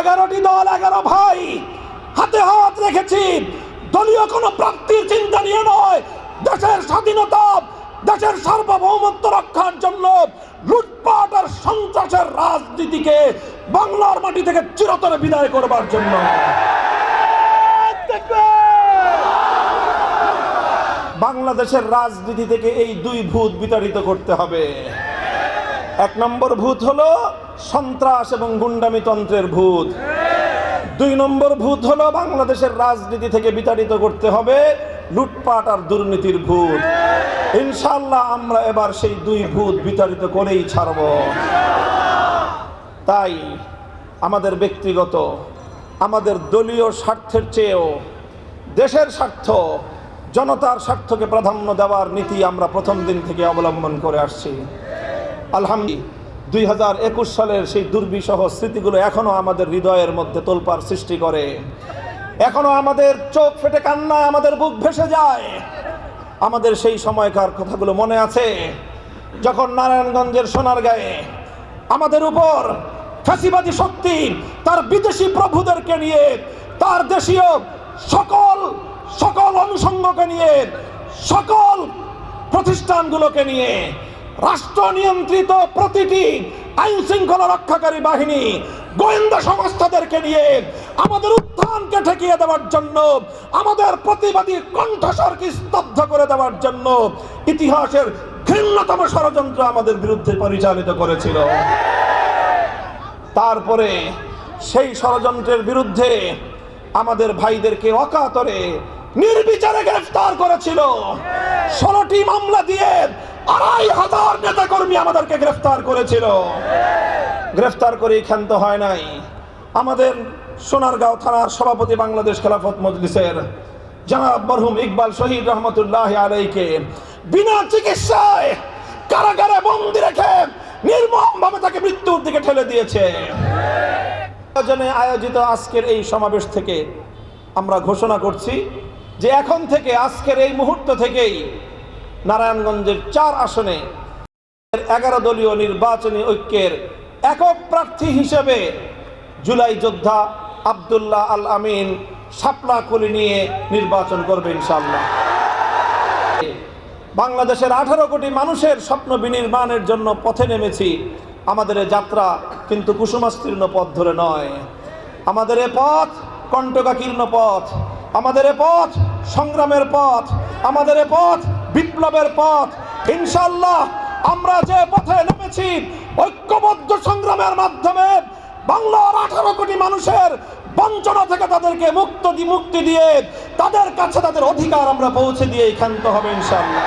11টি দল 11 ভাই হাতে হাত রেখেছি। দলীয় কোনো প্রাপ্তির চিন্তা নিয়ে নয়, দেশের স্বাধীনতা, দেশের সার্বভৌমত্ব রক্ষার জন্য লুটপাট আর সন্ত্রাসের রাজনীতিকে বাংলার মাটি থেকে চিরতরে বিদায় করবার জন্য। বাংলাদেশের রাজনীতি থেকে এই দুই ভূত বিতাড়িত করতে হবে। 1 নম্বর ভূত হলো সন্ত্রাস এবং গুন্ডামি তন্ত্রের ভূত। 2 নম্বর ভূত হলো বাংলাদেশের রাজনীতি থেকে বিতাড়িত করতে হবে লুটপাট আর দুর্নীতির ভূত। ইনশাআল্লাহ আমরা এবার সেই 2 ভূত বিতাড়িত করেই ছাড়ব। তাই আমাদের ব্যক্তিগত, আমাদের দলীয় স্বার্থের চেয়েও দেশের স্বার্থ, জনতার স্বার্থকে প্রাধান্য দেওয়ার নীতি আমরা প্রথম দিন থেকে অবলম্বন করে আসছি। আলহামদুলিল্লাহ 2021 সালের সেই দুর্বিষহ স্মৃতিগুলো এখনো আমাদের হৃদয়ের মধ্যে তোলপাড় সৃষ্টি করে। এখনো আমাদের চোখ ফেটে কান্নায় আমাদের বুক ভেসে যায়। আমাদের সেই সময়কার কথাগুলো মনে আছে, যখন নারায়ণগঞ্জের সোনারগাঁয়ে আমাদের উপর ফ্যাসিবাদী শক্তি তার বিদেশি প্রভুদেরকে নিয়ে, তার দেশীয় সকল অনুষঙ্গকে নিয়ে, সকল প্রতিষ্ঠানগুলোকে নিয়ে, রাষ্ট্র নিয়ন্ত্রিত প্রতিটি আইন শৃঙ্খলা রক্ষাকারী বাহিনী, গোয়েন্দা সংস্থাদেরকে নিয়ে আমাদের উত্থানকে ঠেকিয়ে দেওয়ার জন্য, আমাদের প্রতিবাদী কণ্ঠস্বরকে স্তব্ধ করে দেওয়ার জন্য ইতিহাসের ঘৃণ্যতম ষড়যন্ত্র আমাদের বিরুদ্ধে পরিচালিত করেছিল। তারপরে সেই ষড়যন্ত্রের বিরুদ্ধে আমাদের ভাইদেরকে অকাতরে নির্বিচারে গ্রেফতার করেছিল। 16টি মামলা দিয়ে 2500 নেতাকর্মী আমাদেরকে গ্রেফতার করেছিল। গ্রেফতার করে ক্ষান্ত হয় নাই। আমাদের সোনারগাঁও থানার সভাপতি বাংলাদেশ খেলাফত মজলিসের জনাব মরহুম ইকবাল শহীদ রহমতুল্লাহ আলাইকে বিনা চিকিৎসায় কারাগারে বন্দী রেখে নির্মমভাবে তাকে মৃত্যুর দিকে ঠেলে দিয়েছে। আয়োজিত আজকের এই সমাবেশ থেকে আমরা ঘোষণা করছি যে এখন থেকে, আজকের এই মুহূর্ত থেকেই নারায়ণগঞ্জের 4 আসনে 11 দলীয় নির্বাচনী ঐক্যের একক প্রার্থী হিসেবে জুলাই যোদ্ধা আব্দুল্লাহ আল আমিন শাপলা কলি নিয়ে নির্বাচন করবে ইনশাআল্লাহ। বাংলাদেশের 18 কোটি মানুষের স্বপ্ন বিনির্মাণের জন্য পথে নেমেছি। আমাদের এ যাত্রা কিন্তু কুসুমাস্তীর্ণ পথ ধরে নয়। আমাদের এ পথ কণ্টকাকীর্ণ পথ, আমাদের এ পথ সংগ্রামের পথ, আমাদের এ পথ বিপ্লবের পথ। ইনশাআল্লাহ আমরা যে পথে নেমেছি, ঐক্যবদ্ধ সংগ্রামের মাধ্যমে বাংলার 18 কোটি মানুষের বঞ্চনা থেকে তাদেরকে মুক্তি দিয়ে তাদের কাছে তাদের অধিকার আমরা পৌঁছে দিয়ে ক্ষান্ত হবে ইনশাআল্লাহ।